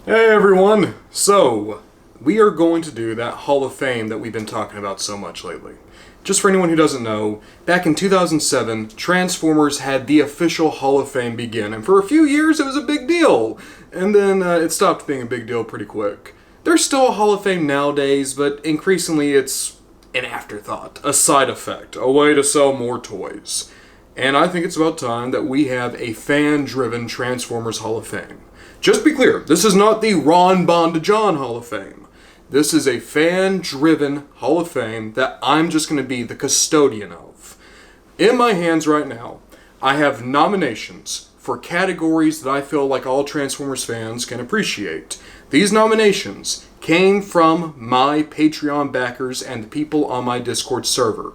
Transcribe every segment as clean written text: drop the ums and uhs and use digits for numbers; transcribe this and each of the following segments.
Hey everyone! So, we are going to do that Hall of Fame that we've been talking about so much lately. Just for anyone who doesn't know, back in 2007, Transformers had the official Hall of Fame begin, and for a few years it was a big deal, and then it stopped being a big deal pretty quick. There's still a Hall of Fame nowadays, but increasingly it's an afterthought, a side effect, a way to sell more toys. And I think it's about time that we have a fan-driven Transformers Hall of Fame. Just to be clear, this is not the Ron Bond-to-John Hall of Fame. This is a fan-driven Hall of Fame that I'm just going to be the custodian of. In my hands right now, I have nominations for categories that I feel like all Transformers fans can appreciate. These nominations came from my Patreon backers and the people on my Discord server.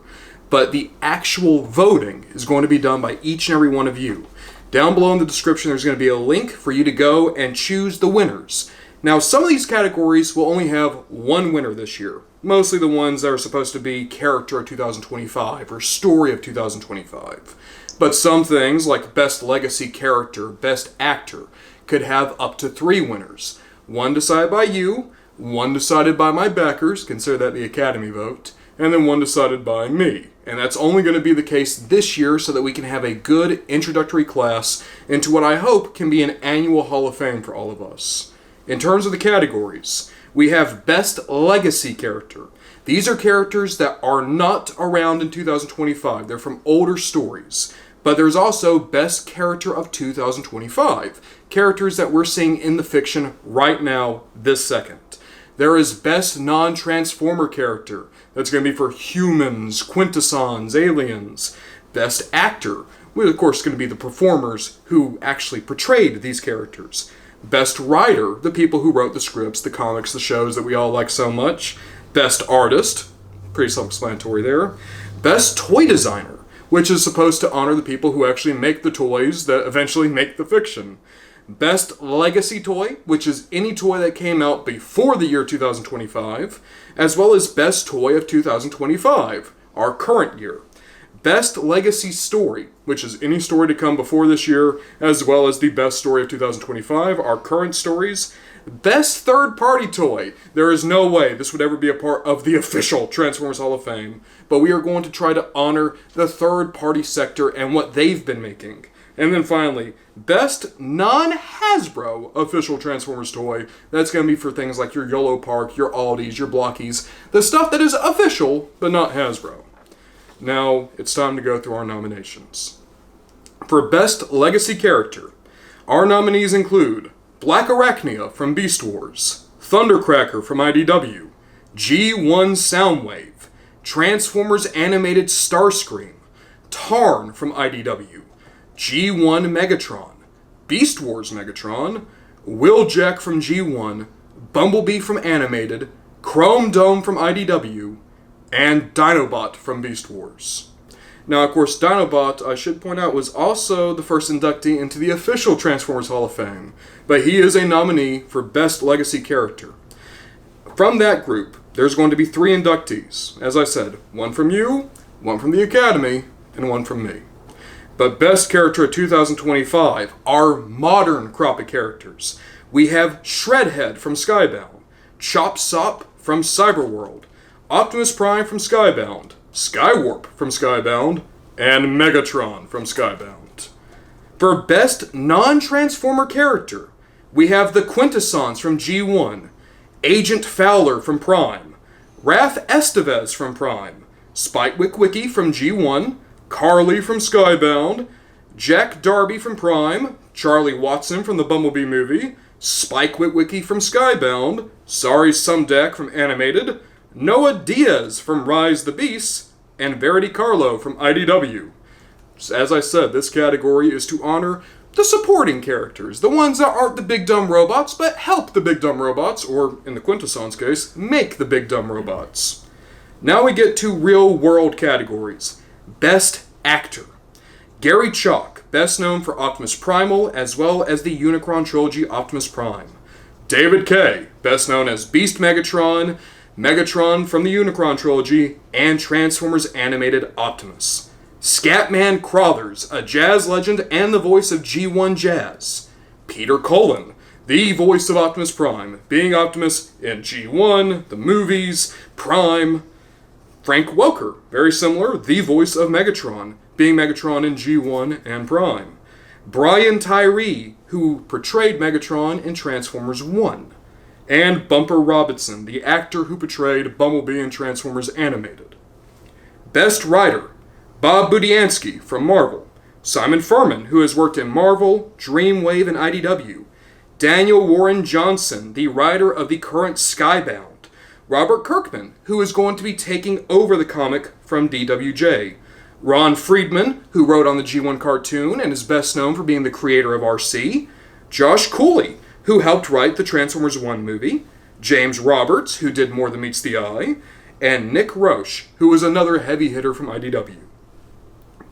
But the actual voting is going to be done by each and every one of you. Down below in the description, there's going to be a link for you to go and choose the winners. Now, some of these categories will only have one winner this year. Mostly the ones that are supposed to be Character of 2025 or Story of 2025. But some things, like Best Legacy Character, Best Actor, could have up to 3 winners. One decided by you, one decided by my backers, consider that the Academy vote, and then one decided by me. And that's only going to be the case this year so that we can have a good introductory class into what I hope can be an annual Hall of Fame for all of us. In terms of the categories, we have Best Legacy Character. These are characters that are not around in 2025. They're from older stories. But there's also Best Character of 2025. Characters that we're seeing in the fiction right now, this second. There is Best Non-Transformer Character. That's going to be for humans, quintessons, aliens. Best Actor, which of course is going to be the performers who actually portrayed these characters. Best Writer, the people who wrote the scripts, the comics, the shows that we all like so much. Best Artist, pretty self-explanatory there. Best Toy Designer, which is supposed to honor the people who actually make the toys that eventually make the fiction. Best Legacy Toy, which is any toy that came out before the year 2025, as well as Best Toy of 2025, our current year. Best Legacy Story, which is any story to come before this year, as well as the Best Story of 2025, our current stories. Best Third Party Toy. There is no way this would ever be a part of the official Transformers Hall of Fame, but we are going to try to honor the third party sector and what they've been making. And then finally, Best Non-Hasbro Official Transformers Toy. That's going to be for things like your YOLO Park, your Aldis, your Blockies. The stuff that is official, but not Hasbro. Now, it's time to go through our nominations. For Best Legacy Character, our nominees include Black Arachnia from Beast Wars, Thundercracker from IDW, G1 Soundwave, Transformers Animated Starscream, Tarn from IDW, G1 Megatron, Beast Wars Megatron, Wheeljack from G1, Bumblebee from Animated, Chrome Dome from IDW, and Dinobot from Beast Wars. Now, of course, Dinobot, I should point out, was also the first inductee into the official Transformers Hall of Fame, but he is a nominee for Best Legacy Character. From that group, there's going to be 3 inductees. As I said, one from you, one from the Academy, and one from me. But Best Character of 2025 are modern crop of characters. We have Shredhead from Skybound, Chop Sop from Cyberworld, Optimus Prime from Skybound, Skywarp from Skybound, and Megatron from Skybound. For Best Non-Transformer Character, we have the Quintessons from G1, Agent Fowler from Prime, Raph Estevez from Prime, Spike Witwicky from G1, Carly from Skybound, Jack Darby from Prime, Charlie Watson from the Bumblebee movie, Spike Witwicky from Skybound, Sari Sumdak from Animated, Noah Diaz from Rise the Beasts, and Verity Carlo from IDW. As I said, this category is to honor the supporting characters, the ones that aren't the big dumb robots, but help the big dumb robots, or in the Quintessons case, make the big dumb robots. Now we get to real world categories. Best Actor. Gary Chalk, best known for Optimus Primal, as well as the Unicron trilogy Optimus Prime. David Kaye, best known as Beast Megatron, Megatron from the Unicron trilogy, and Transformers Animated Optimus. Scatman Crothers, a jazz legend and the voice of G1 Jazz. Peter Cullen, the voice of Optimus Prime, being Optimus in G1, the movies, Prime. Frank Welker, very similar, the voice of Megatron, being Megatron in G1 and Prime. Brian Tyree, who portrayed Megatron in Transformers 1. And Bumper Robinson, the actor who portrayed Bumblebee in Transformers Animated. Best Writer, Bob Budiansky from Marvel. Simon Furman, who has worked in Marvel, Dreamwave, and IDW. Daniel Warren Johnson, the writer of the current Skybound. Robert Kirkman, who is going to be taking over the comic from DWJ. Ron Friedman, who wrote on the G1 cartoon and is best known for being the creator of RC. Josh Cooley, who helped write the Transformers 1 movie. James Roberts, who did More Than Meets the Eye. And Nick Roche, who was another heavy hitter from IDW.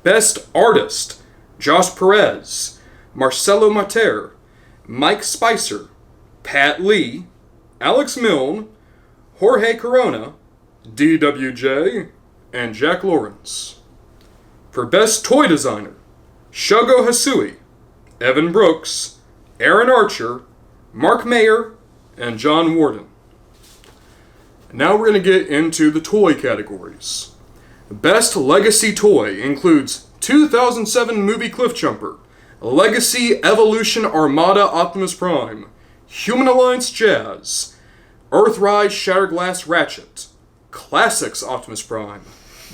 Best Artist, Josh Perez, Marcelo Mater, Mike Spicer, Pat Lee, Alex Milne, Jorge Corona, DWJ, and Jack Lawrence. For Best Toy Designer, Shogo Hasui, Evan Brooks, Aaron Archer, Mark Mayer, and John Warden. Now we're going to get into the toy categories. Best Legacy Toy includes 2007 movie Cliffjumper, Legacy Evolution Armada Optimus Prime, Human Alliance Jazz, Earthrise Shatterglass Ratchet, Classics Optimus Prime,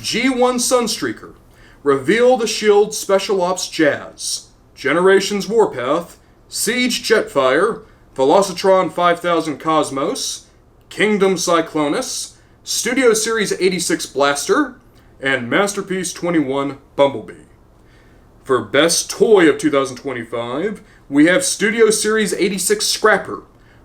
G1 Sunstreaker, Reveal the Shield Special Ops Jazz, Generations Warpath, Siege Jetfire, Velocitron 5000 Cosmos, Kingdom Cyclonus, Studio Series 86 Blaster, and Masterpiece 21 Bumblebee. For Best Toy of 2025, we have Studio Series 86 Scrapper,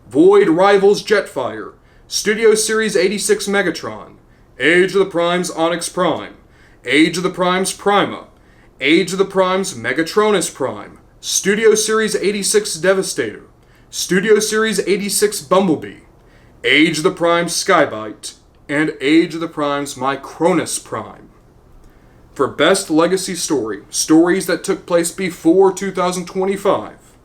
Void Rivals Jetfire, Studio Series 86 Megatron, Age of the Primes Onyx Prime, Age of the Primes Prima, Age of the Primes Megatronus Prime, Studio Series 86 Devastator, Studio Series 86 Bumblebee, Age of the Primes Skybite, and Age of the Primes Micronus Prime. For Best Legacy Story, stories that took place before 2025,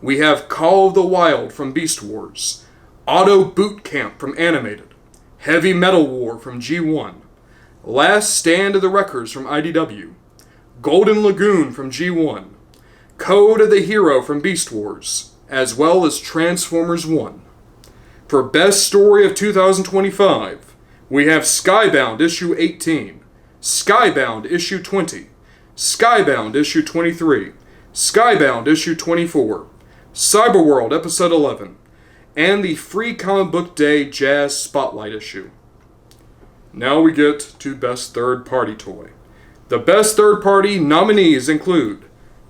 we have Call of the Wild from Beast Wars, Auto Boot Camp from Animated, Heavy Metal War from G1, Last Stand of the Wreckers from IDW, Golden Lagoon from G1, Code of the Hero from Beast Wars, as well as Transformers 1. For Best Story of 2025, we have Skybound Issue 18, Skybound Issue 20, Skybound Issue 23, Skybound Issue 24, Cyberworld Episode 11, and the Free Comic Book Day Jazz Spotlight issue. Now we get to Best Third Party Toy. The Best Third Party nominees include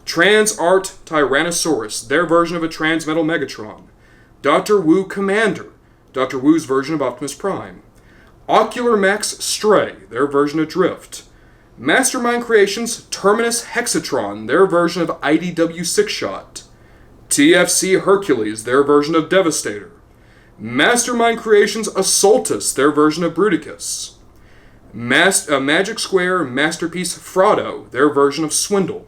TransArt Tyrannosaurus, their version of a Transmetal Megatron, Dr. Wu Commander, Dr. Wu's version of Optimus Prime, Ocular Max Stray, their version of Drift, Mastermind Creations Terminus Hexatron, their version of IDW Six-Shot, TFC Hercules, their version of Devastator, Mastermind Creations Assaultus, their version of Bruticus, Magic Square Masterpiece Fraudo, their version of Swindle,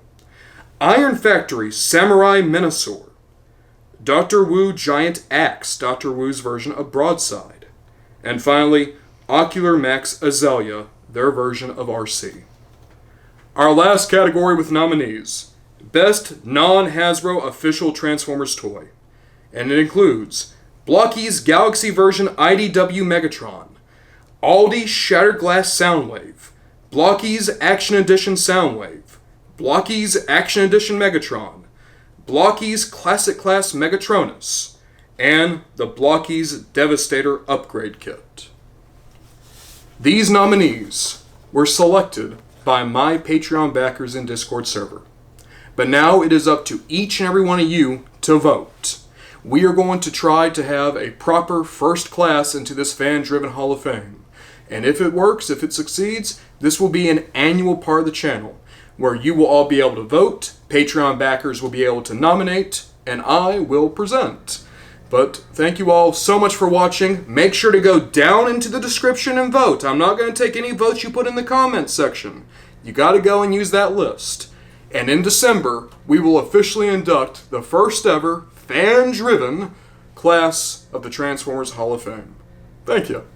Iron Factory Samurai Menasor, Dr. Wu Giant Axe, Dr. Wu's version of Broadside, and finally, Ocular Max Azalea, their version of RC. Our last category with nominees, Best Non-Hasbro Official Transformers Toy, and it includes Blocky's Galaxy version IDW Megatron, Aldi Shattered Glass Soundwave, Blocky's Action Edition Soundwave, Blocky's Action Edition Megatron, Blocky's Classic Class Megatronus, and the Blocky's Devastator Upgrade Kit. These nominees were selected by my Patreon backers and Discord server. But now it is up to each and every one of you to vote. We are going to try to have a proper first class into this fan-driven Hall of Fame. And if it works, if it succeeds, this will be an annual part of the channel where you will all be able to vote, Patreon backers will be able to nominate, and I will present. But thank you all so much for watching. Make sure to go down into the description and vote. I'm not going to take any votes you put in the comments section. You got to go and use that list. And in December, we will officially induct the first ever fan-driven class of the Transformers Hall of Fame. Thank you.